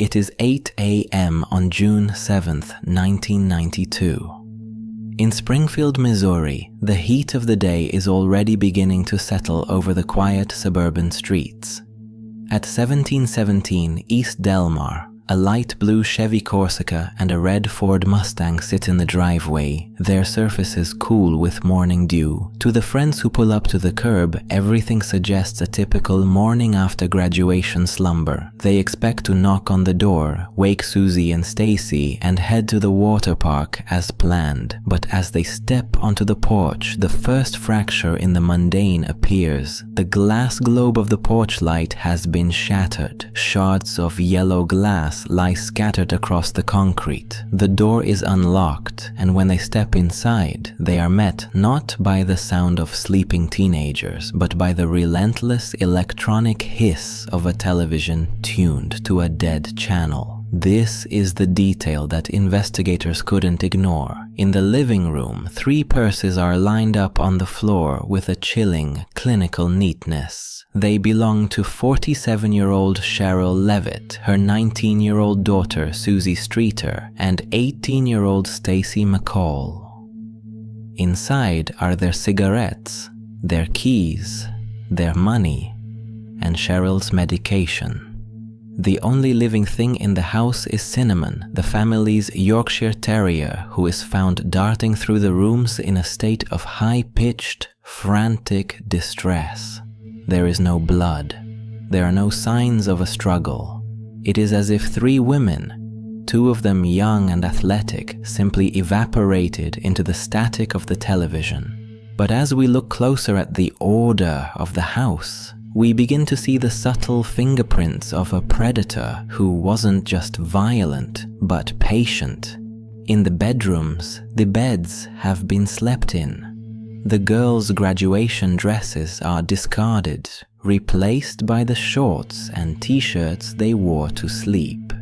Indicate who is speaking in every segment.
Speaker 1: It is 8 a.m. on June 7th, 1992. In Springfield, Missouri, the heat of the day is already beginning to settle over the quiet suburban streets. At 1717 East Delmar, a light blue Chevy Corsica and a red Ford Mustang sit in the driveway, their surfaces cool with morning dew. To the friends who pull up to the curb, everything suggests a typical morning after graduation slumber. They expect to knock on the door, wake Suzie and Stacy, and head to the water park as planned. But as they step onto the porch, the first fracture in the mundane appears. The glass globe of the porch light has been shattered. Shards of yellow glass lie scattered across the concrete. The door is unlocked, and when they step inside, they are met not by the sound of sleeping teenagers, but by the relentless electronic hiss of a television tuned to a dead channel. This is the detail that investigators couldn't ignore. In the living room, 3 purses are lined up on the floor with a chilling, clinical neatness. They belong to 47-year-old Sherrill Levitt, her 19-year-old daughter Suzie Streeter, and 18-year-old Stacy McCall. Inside are their cigarettes, their keys, their money, and Sherrill's medication. The only living thing in the house is Cinnamon, the family's Yorkshire Terrier, who is found darting through the rooms in a state of high-pitched, frantic distress. There is no blood. There are no signs of a struggle. It is as if 3 women, 2 of them young and athletic, simply evaporated into the static of the television. But as we look closer at the order of the house, we begin to see the subtle fingerprints of a predator who wasn't just violent, but patient. In the bedrooms, the beds have been slept in. The girls' graduation dresses are discarded, replaced by the shorts and t-shirts they wore to sleep.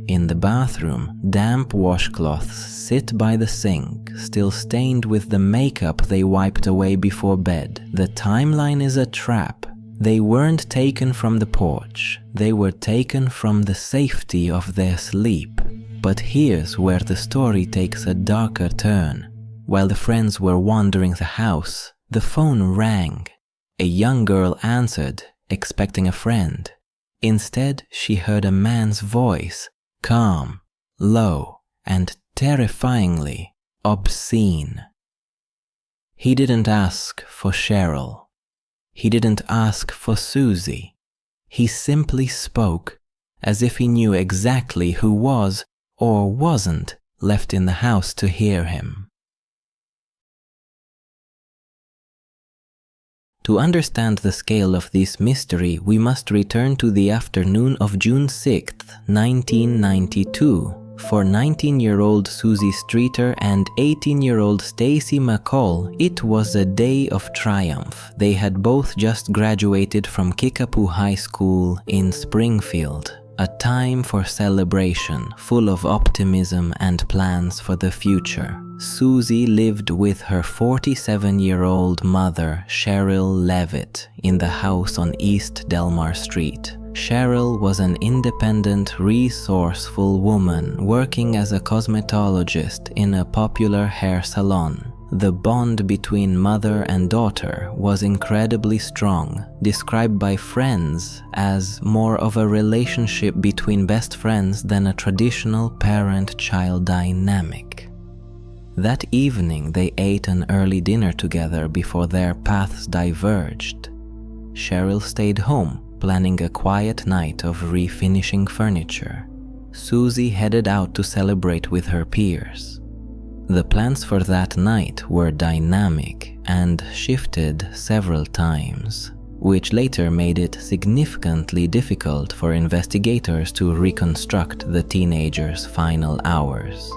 Speaker 1: In the bathroom, damp washcloths sit by the sink, still stained with the makeup they wiped away before bed. The timeline is a trap. They weren't taken from the porch, they were taken from the safety of their sleep. But here's where the story takes a darker turn. While the friends were wandering the house, the phone rang. A young girl answered, expecting a friend. Instead, she heard a man's voice, calm, low, and terrifyingly obscene. He didn't ask for Sherrill. He didn't ask for Suzie. He simply spoke as if he knew exactly who was or wasn't left in the house to hear him. To understand the scale of this mystery, we must return to the afternoon of June 6th, 1992. For 19-year-old Suzie Streeter and 18-year-old Stacy McCall, it was a day of triumph. They had both just graduated from Kickapoo High School in Springfield, a time for celebration, full of optimism and plans for the future. Suzie lived with her 47-year-old mother, Sherrill Levitt, in the house on East Delmar Street. Sherrill was an independent, resourceful woman working as a cosmetologist in a popular hair salon. The bond between mother and daughter was incredibly strong, described by friends as more of a relationship between best friends than a traditional parent-child dynamic. That evening, they ate an early dinner together before their paths diverged. Sherrill stayed home, planning a quiet night of refinishing furniture. Suzie headed out to celebrate with her peers. The plans for that night were dynamic and shifted several times, which later made it significantly difficult for investigators to reconstruct the teenagers' final hours.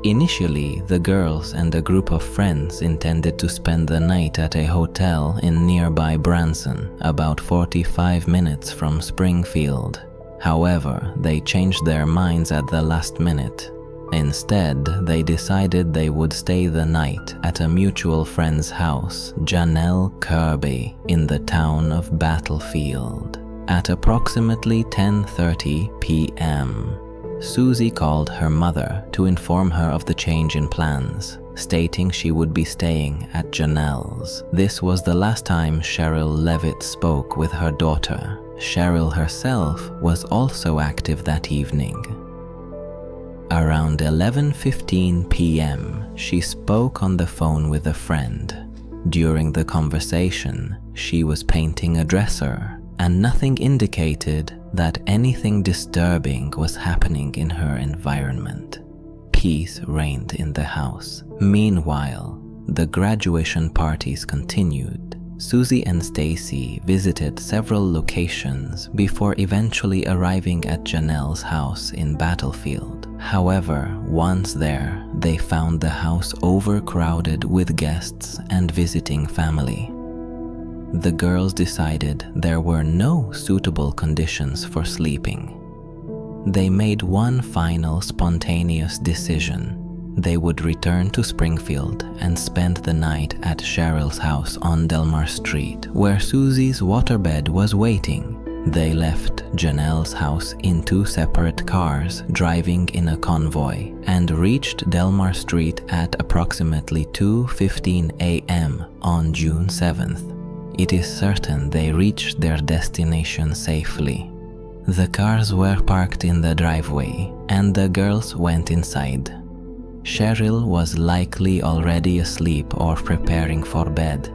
Speaker 1: Initially, the girls and a group of friends intended to spend the night at a hotel in nearby Branson, about 45 minutes from Springfield. However, they changed their minds at the last minute. Instead, they decided they would stay the night at a mutual friend's house, Janelle Kirby, in the town of Battlefield. At approximately 10:30 p.m., Suzie called her mother to inform her of the change in plans, stating she would be staying at Janelle's. This was the last time Sherrill Levitt spoke with her daughter. Sherrill herself was also active that evening. Around 11:15 p.m., she spoke on the phone with a friend. During the conversation, she was painting a dresser, and nothing indicated that anything disturbing was happening in her environment. Peace reigned in the house. Meanwhile, the graduation parties continued. Suzie and Stacy visited several locations before eventually arriving at Janelle's house in Battlefield. However, once there, they found the house overcrowded with guests and visiting family. The girls decided there were no suitable conditions for sleeping. They made one final spontaneous decision. They would return to Springfield and spend the night at Sherrill's house on Delmar Street, where Suzie's waterbed was waiting. They left Janelle's house in 2 separate cars, driving in a convoy, and reached Delmar Street at approximately 2:15 a.m. on June 7th. It is certain they reached their destination safely. The cars were parked in the driveway, and the girls went inside. Sherrill was likely already asleep or preparing for bed.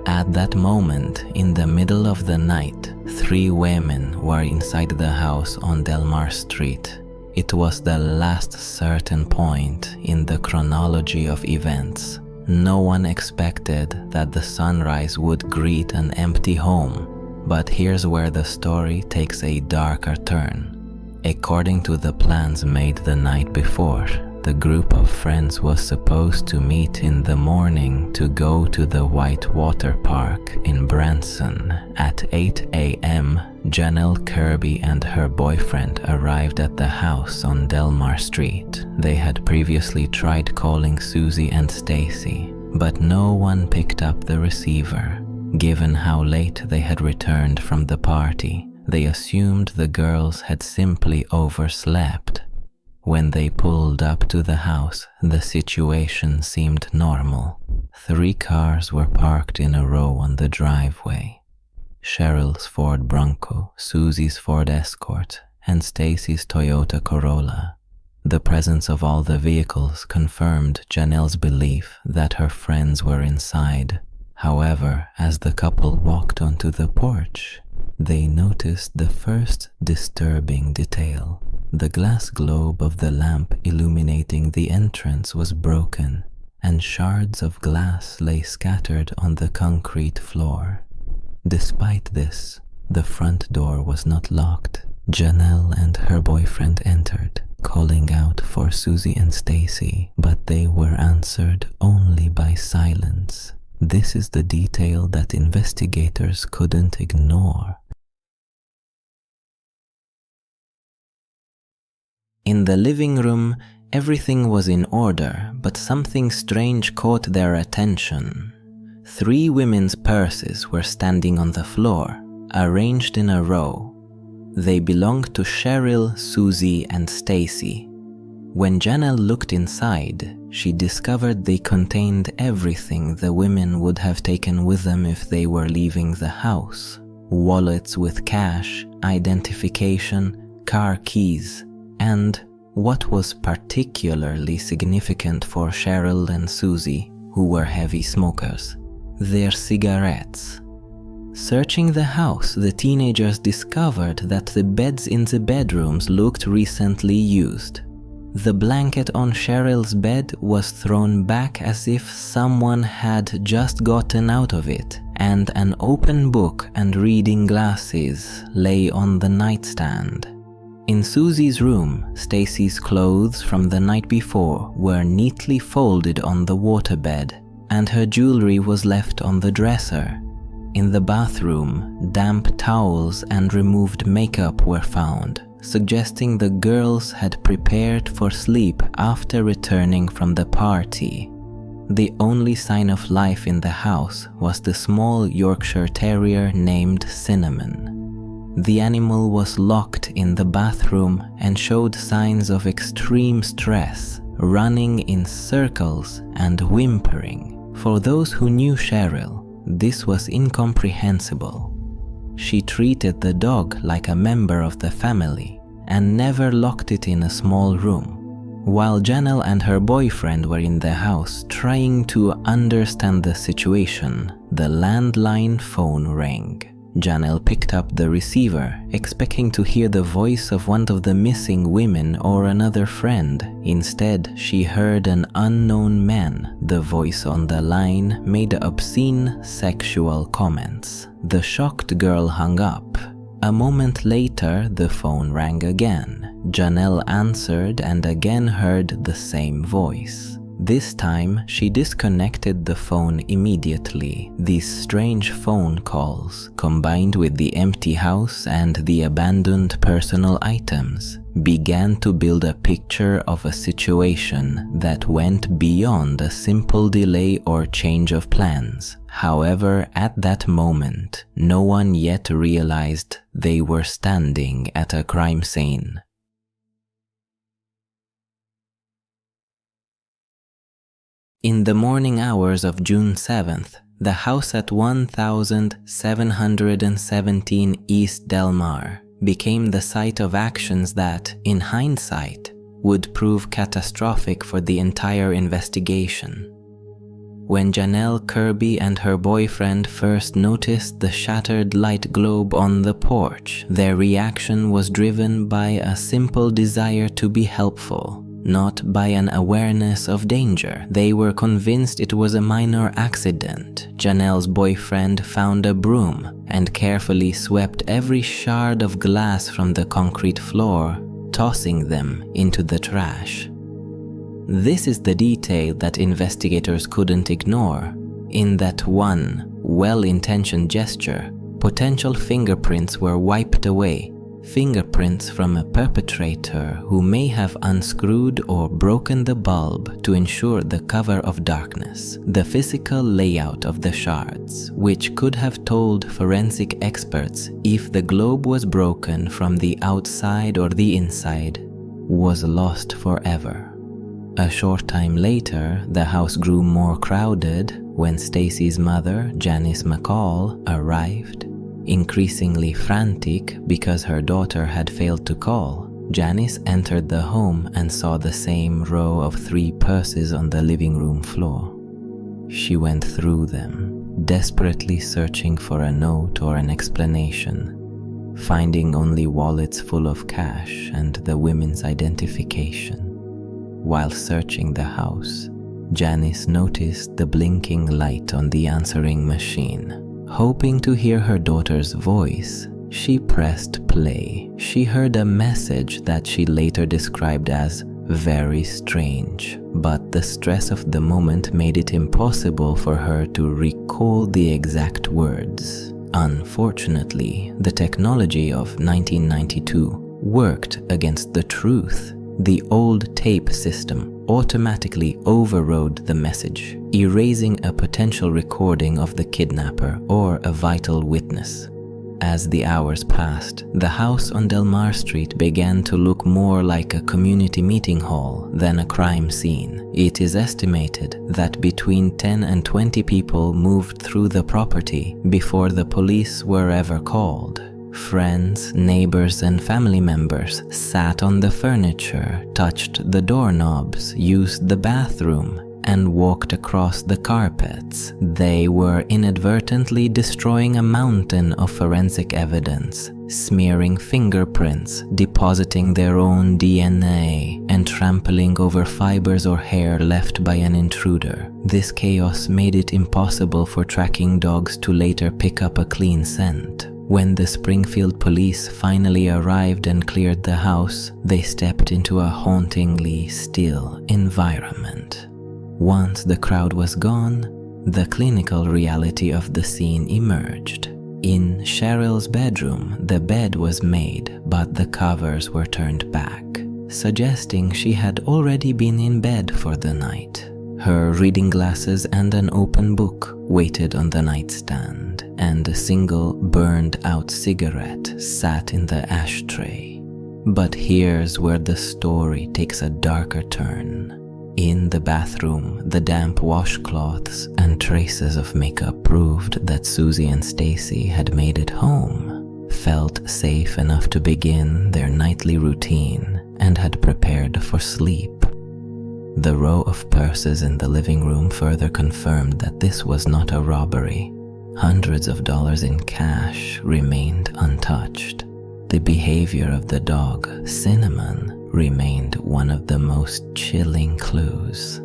Speaker 1: At that moment, in the middle of the night, 3 women were inside the house on Delmar Street. It was the last certain point in the chronology of events. No one expected that the sunrise would greet an empty home, but here's where the story takes a darker turn. According to the plans made the night before, the group of friends was supposed to meet in the morning to go to the Whitewater Park in Branson. At 8 a.m., Janelle Kirby and her boyfriend arrived at the house on Delmar Street. They had previously tried calling Suzie and Stacy, but no one picked up the receiver. Given how late they had returned from the party, they assumed the girls had simply overslept. When they pulled up to the house, the situation seemed normal. 3 cars were parked in a row on the driveway. Sherrill's Ford Bronco, Suzie's Ford Escort, and Stacy's Toyota Corolla. The presence of all the vehicles confirmed Janelle's belief that her friends were inside. However, as the couple walked onto the porch, they noticed the first disturbing detail. The glass globe of the lamp illuminating the entrance was broken, and shards of glass lay scattered on the concrete floor. Despite this, the front door was not locked. Janelle and her boyfriend entered, calling out for Suzie and Stacy, but they were answered only by silence. This is the detail that investigators couldn't ignore. In the living room, everything was in order, but something strange caught their attention. 3 women's purses were standing on the floor, arranged in a row. They belonged to Sherrill, Suzie, and Stacy. When Janelle looked inside, she discovered they contained everything the women would have taken with them if they were leaving the house. Wallets with cash, identification, car keys, and what was particularly significant for Sherrill and Suzie, who were heavy smokers, their cigarettes. Searching the house, the teenagers discovered that the beds in the bedrooms looked recently used. The blanket on Sherrill's bed was thrown back as if someone had just gotten out of it, and an open book and reading glasses lay on the nightstand. In Suzie's room, Stacy's clothes from the night before were neatly folded on the waterbed, and her jewelry was left on the dresser. In the bathroom, damp towels and removed makeup were found, suggesting the girls had prepared for sleep after returning from the party. The only sign of life in the house was the small Yorkshire Terrier named Cinnamon. The animal was locked in the bathroom and showed signs of extreme stress, running in circles and whimpering. For those who knew Sherrill, this was incomprehensible. She treated the dog like a member of the family and never locked it in a small room. While Janelle and her boyfriend were in the house trying to understand the situation, the landline phone rang. Janelle picked up the receiver, expecting to hear the voice of one of the missing women or another friend. Instead, she heard an unknown man. The voice on the line made obscene sexual comments. The shocked girl hung up. A moment later, the phone rang again. Janelle answered and again heard the same voice. This time, she disconnected the phone immediately. These strange phone calls, combined with the empty house and the abandoned personal items, began to build a picture of a situation that went beyond a simple delay or change of plans. However, at that moment, no one yet realized they were standing at a crime scene. In the morning hours of June 7th, the house at 1717 East Del Mar became the site of actions that, in hindsight, would prove catastrophic for the entire investigation. When Janelle Kirby and her boyfriend first noticed the shattered light globe on the porch, their reaction was driven by a simple desire to be helpful, not by an awareness of danger. They were convinced it was a minor accident. Janelle's boyfriend found a broom and carefully swept every shard of glass from the concrete floor, tossing them into the trash. This is the detail that investigators couldn't ignore. In that one well-intentioned gesture, potential fingerprints were wiped away. Fingerprints from a perpetrator who may have unscrewed or broken the bulb to ensure the cover of darkness. The physical layout of the shards, which could have told forensic experts if the globe was broken from the outside or the inside, was lost forever. A short time later, the house grew more crowded when Stacy's mother, Janice McCall, arrived. Increasingly frantic because her daughter had failed to call, Janice entered the home and saw the same row of 3 purses on the living room floor. She went through them, desperately searching for a note or an explanation, finding only wallets full of cash and the women's identification. While searching the house, Janice noticed the blinking light on the answering machine. Hoping to hear her daughter's voice, she pressed play. She heard a message that she later described as very strange, but the stress of the moment made it impossible for her to recall the exact words. Unfortunately, the technology of 1992 worked against the truth. The old tape system automatically overrode the message, erasing a potential recording of the kidnapper or a vital witness. As the hours passed, the house on Del Mar Street began to look more like a community meeting hall than a crime scene. It is estimated that between 10 and 20 people moved through the property before the police were ever called. Friends, neighbors, and family members sat on the furniture, touched the doorknobs, used the bathroom, and walked across the carpets. They were inadvertently destroying a mountain of forensic evidence, smearing fingerprints, depositing their own DNA, and trampling over fibers or hair left by an intruder. This chaos made it impossible for tracking dogs to later pick up a clean scent. When the Springfield police finally arrived and cleared the house, they stepped into a hauntingly still environment. Once the crowd was gone, the clinical reality of the scene emerged. In Sherrill's bedroom, the bed was made, but the covers were turned back, suggesting she had already been in bed for the night. Her reading glasses and an open book waited on the nightstand, and a single burned-out cigarette sat in the ashtray. But here's where the story takes a darker turn. In the bathroom, the damp washcloths and traces of makeup proved that Suzie and Stacy had made it home, felt safe enough to begin their nightly routine, and had prepared for sleep. The row of purses in the living room further confirmed that this was not a robbery. Hundreds of dollars in cash remained untouched. The behavior of the dog, Cinnamon, remained one of the most chilling clues.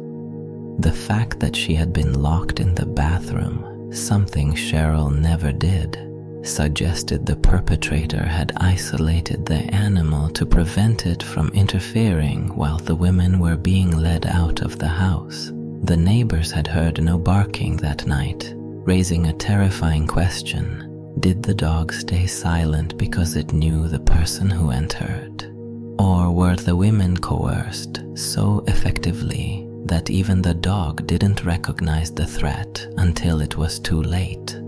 Speaker 1: The fact that she had been locked in the bathroom, something Sherrill never did, suggested the perpetrator had isolated the animal to prevent it from interfering while the women were being led out of the house. The neighbors had heard no barking that night, raising a terrifying question. Did the dog stay silent because it knew the person who entered? Or were the women coerced so effectively that even the dog didn't recognize the threat until it was too late?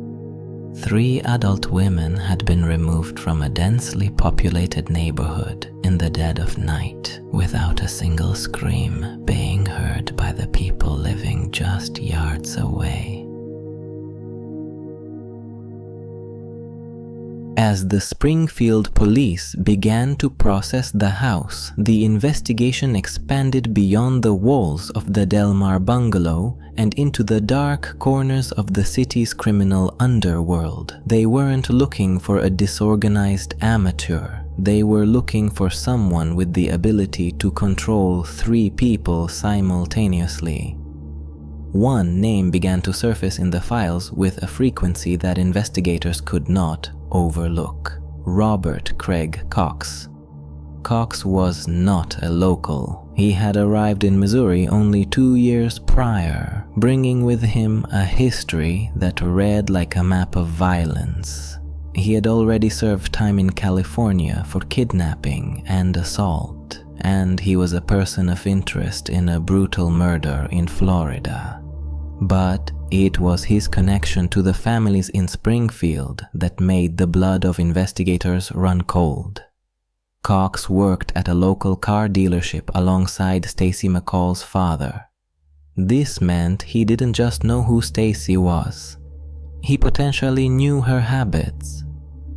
Speaker 1: 3 adult women had been removed from a densely populated neighborhood in the dead of night without a single scream being heard by the people living just yards away. As the Springfield police began to process the house, the investigation expanded beyond the walls of the Delmar bungalow and into the dark corners of the city's criminal underworld. They weren't looking for a disorganized amateur. They were looking for someone with the ability to control 3 people simultaneously. One name began to surface in the files with a frequency that investigators could not overlook: Robert Craig Cox. Cox was not a local. He had arrived in Missouri only 2 years prior, bringing with him a history that read like a map of violence. He had already served time in California for kidnapping and assault, and he was a person of interest in a brutal murder in Florida. But it was his connection to the families in Springfield that made the blood of investigators run cold. Cox worked at a local car dealership alongside Stacy McCall's father. This meant he didn't just know who Stacy was. He potentially knew her habits,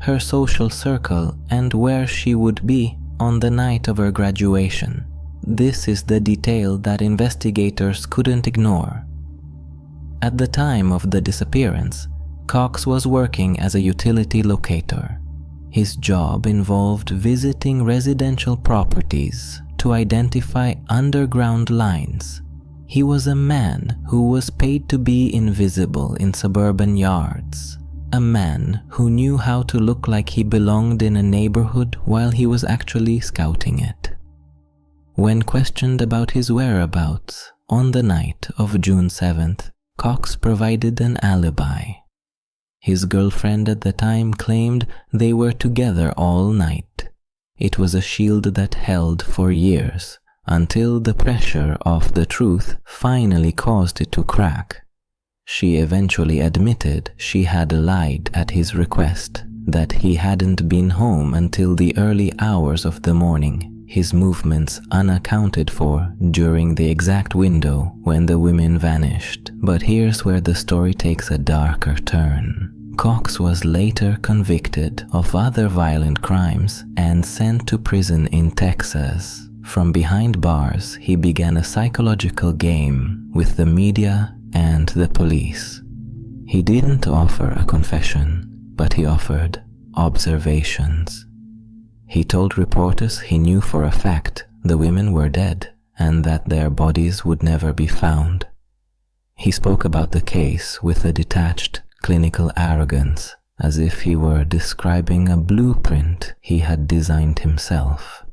Speaker 1: her social circle, and where she would be on the night of her graduation. This is the detail that investigators couldn't ignore. At the time of the disappearance, Cox was working as a utility locator. His job involved visiting residential properties to identify underground lines. He was a man who was paid to be invisible in suburban yards, a man who knew how to look like he belonged in a neighborhood while he was actually scouting it. When questioned about his whereabouts on the night of June 7th, Cox provided an alibi. His girlfriend at the time claimed they were together all night. It was a shield that held for years, until the pressure of the truth finally caused it to crack. She eventually admitted she had lied at his request, that he hadn't been home until the early hours of the morning, his movements unaccounted for during the exact window when the women vanished. But here's where the story takes a darker turn. Cox was later convicted of other violent crimes and sent to prison in Texas. From behind bars, he began a psychological game with the media and the police. He didn't offer a confession, but he offered observations. He told reporters he knew for a fact the women were dead and that their bodies would never be found. He spoke about the case with a detached, clinical arrogance, as if he were describing a blueprint he had designed himself.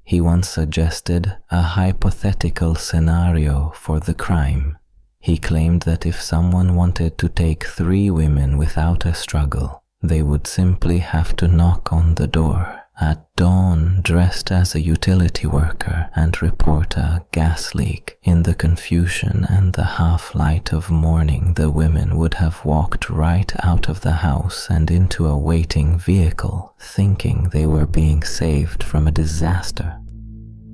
Speaker 1: He once suggested a hypothetical scenario for the crime. He claimed that if someone wanted to take 3 women without a struggle, they would simply have to knock on the door at dawn dressed as a utility worker and report a gas leak. In the confusion and the half-light of morning, the women would have walked right out of the house and into a waiting vehicle, thinking they were being saved from a disaster.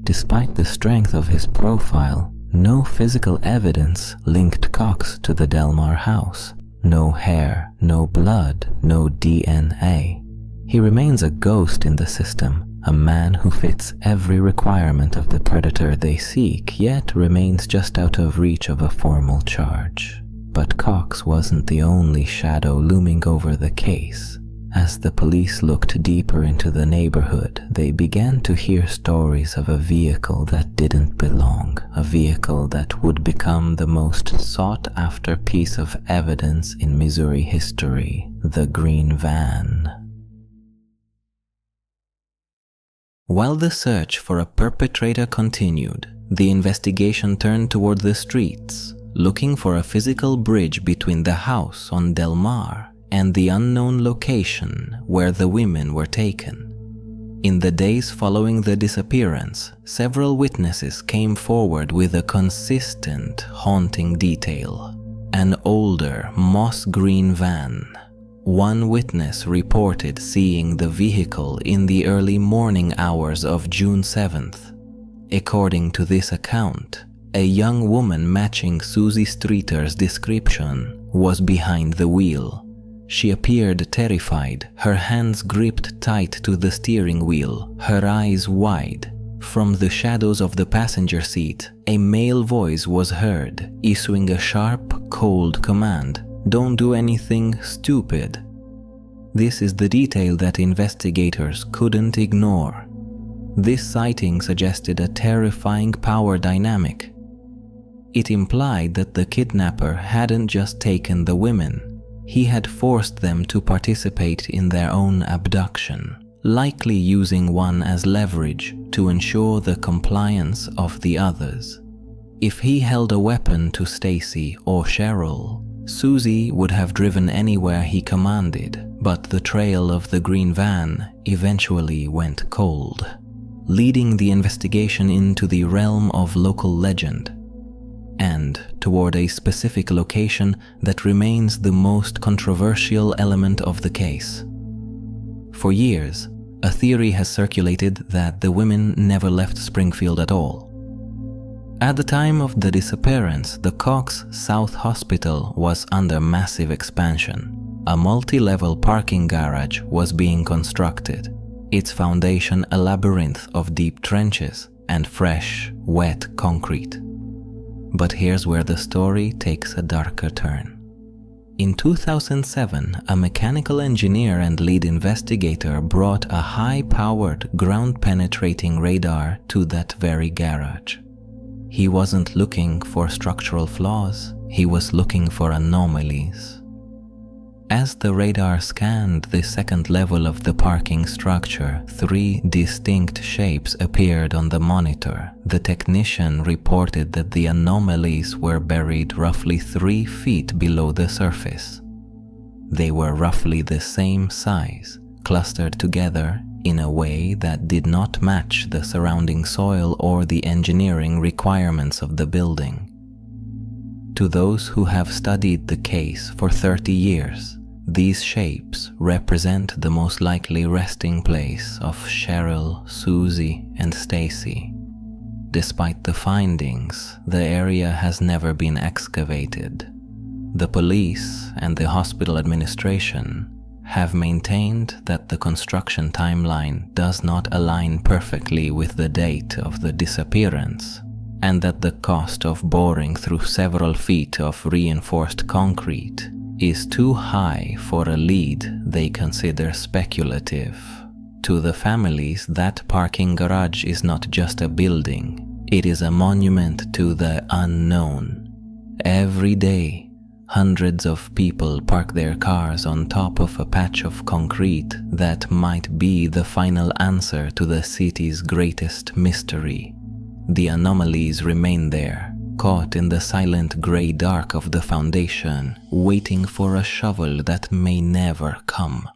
Speaker 1: Despite the strength of his profile, no physical evidence linked Cox to the Delmar house. No hair, no blood, no DNA. He remains a ghost in the system, a man who fits every requirement of the predator they seek, yet remains just out of reach of a formal charge. But Cox wasn't the only shadow looming over the case. As the police looked deeper into the neighborhood, they began to hear stories of a vehicle that didn't belong, a vehicle that would become the most sought-after piece of evidence in Missouri history, the green van. While the search for a perpetrator continued, the investigation turned toward the streets, looking for a physical bridge between the house on Delmar and the unknown location where the women were taken. In the days following the disappearance, several witnesses came forward with a consistent, haunting detail: an older, moss-green van. One witness reported seeing the vehicle in the early morning hours of June 7th. According to this account, a young woman matching Suzie Streeter's description was behind the wheel. She appeared terrified, her hands gripped tight to the steering wheel, her eyes wide. From the shadows of the passenger seat, a male voice was heard, issuing a sharp, cold command: "Don't do anything stupid." This is the detail that investigators couldn't ignore. This sighting suggested a terrifying power dynamic. It implied that the kidnapper hadn't just taken the women, he had forced them to participate in their own abduction, likely using one as leverage to ensure the compliance of the others. If he held a weapon to Stacy or Sherrill, Suzie would have driven anywhere he commanded, but the trail of the green van eventually went cold, leading the investigation into the realm of local legend, and toward a specific location that remains the most controversial element of the case. For years, a theory has circulated that the women never left Springfield at all. At the time of the disappearance, the Cox South Hospital was under massive expansion. A multi-level parking garage was being constructed, its foundation a labyrinth of deep trenches and fresh, wet concrete. But here's where the story takes a darker turn. In 2007, a mechanical engineer and lead investigator brought a high-powered, ground-penetrating radar to that very garage. He wasn't looking for structural flaws, he was looking for anomalies. As the radar scanned the second level of the parking structure, 3 distinct shapes appeared on the monitor. The technician reported that the anomalies were buried roughly 3 feet below the surface. They were roughly the same size, clustered together in a way that did not match the surrounding soil or the engineering requirements of the building. To those who have studied the case for 30 years, these shapes represent the most likely resting place of Sherrill, Suzie, and Stacy. Despite the findings, the area has never been excavated. The police and the hospital administration have maintained that the construction timeline does not align perfectly with the date of the disappearance, and that the cost of boring through several feet of reinforced concrete is too high for a lead they consider speculative. To the families, that parking garage is not just a building, it is a monument to the unknown. Every day, hundreds of people park their cars on top of a patch of concrete that might be the final answer to the city's greatest mystery. The anomalies remain there, caught in the silent gray dark of the foundation, waiting for a shovel that may never come.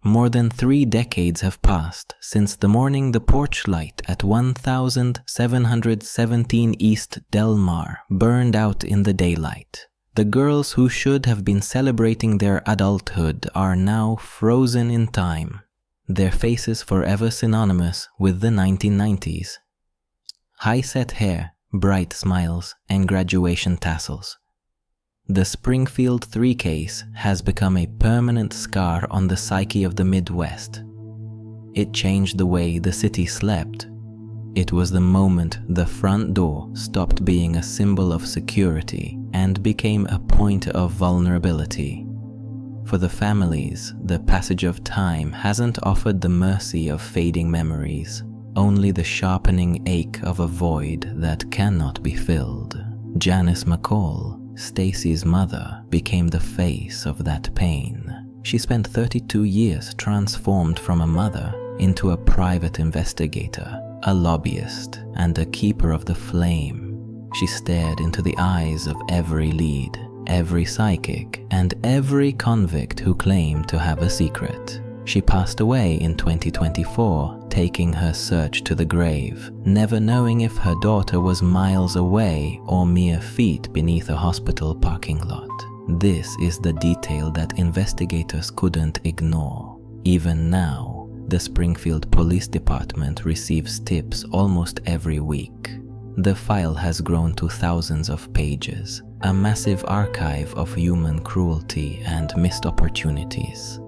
Speaker 1: More than 3 decades have passed since the morning the porch light at 1717 East Delmar burned out in the daylight. The girls who should have been celebrating their adulthood are now frozen in time, their faces forever synonymous with the 1990s. High-set hair, bright smiles, and graduation tassels. The Springfield Three case has become a permanent scar on the psyche of the Midwest. It changed the way the city slept. It was the moment the front door stopped being a symbol of security and became a point of vulnerability. For the families, the passage of time hasn't offered the mercy of fading memories, only the sharpening ache of a void that cannot be filled. Janice McCall, Stacy's mother, became the face of that pain. She spent 32 years transformed from a mother into a private investigator, a lobbyist, and a keeper of the flame. She stared into the eyes of every lead, every psychic, and every convict who claimed to have a secret. She passed away in 2024, taking her search to the grave, never knowing if her daughter was miles away or mere feet beneath a hospital parking lot. This is the detail that investigators couldn't ignore. Even now, the Springfield Police Department receives tips almost every week. The file has grown to thousands of pages, a massive archive of human cruelty and missed opportunities.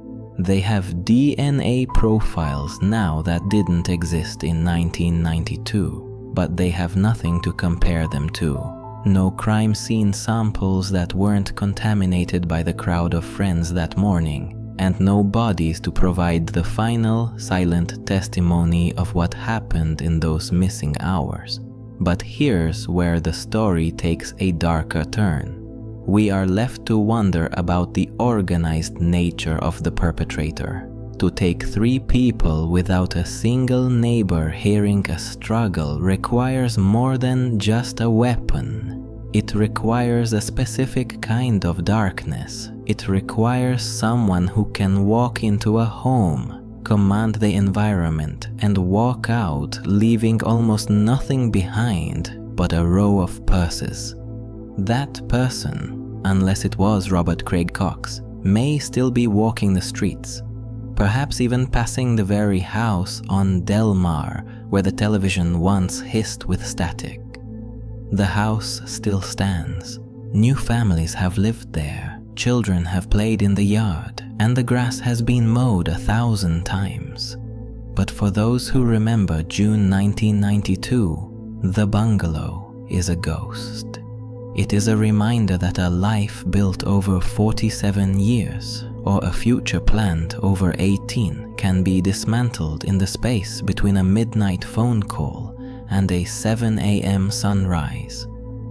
Speaker 1: They have DNA profiles now that didn't exist in 1992, but they have nothing to compare them to. No crime scene samples that weren't contaminated by the crowd of friends that morning, and no bodies to provide the final, silent testimony of what happened in those missing hours. But here's where the story takes a darker turn. We are left to wonder about the organized nature of the perpetrator. To take 3 people without a single neighbor hearing a struggle requires more than just a weapon. It requires a specific kind of darkness. It requires someone who can walk into a home, command the environment, and walk out leaving almost nothing behind but a row of purses. That person, unless it was Robert Craig Cox, may still be walking the streets, perhaps even passing the very house on Delmar where the television once hissed with static. The house still stands. New families have lived there, children have played in the yard, and the grass has been mowed 1,000 times. But for those who remember June 1992, the bungalow is a ghost. It is a reminder that a life built over 47 years, or a future planned over 18, can be dismantled in the space between a midnight phone call and a 7 a.m. sunrise.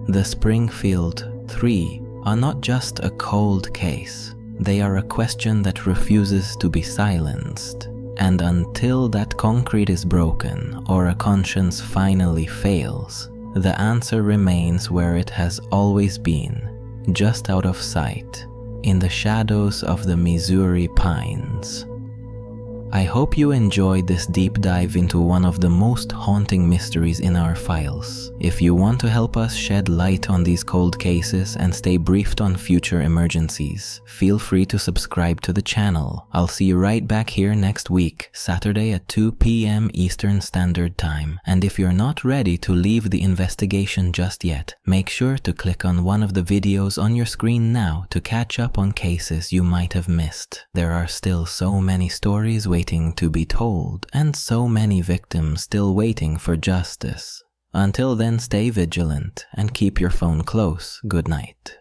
Speaker 1: The Springfield Three are not just a cold case, they are a question that refuses to be silenced. And until that concrete is broken or a conscience finally fails, the answer remains where it has always been, just out of sight, in the shadows of the Missouri pines. I hope you enjoyed this deep dive into one of the most haunting mysteries in our files. If you want to help us shed light on these cold cases and stay briefed on future emergencies, feel free to subscribe to the channel. I'll see you right back here next week, Saturday at 2 p.m. Eastern Standard Time. And if you're not ready to leave the investigation just yet, make sure to click on one of the videos on your screen now to catch up on cases you might have missed. There are still so many stories waiting to be told, and so many victims still waiting for justice. Until then, stay vigilant and keep your phone close. Good night.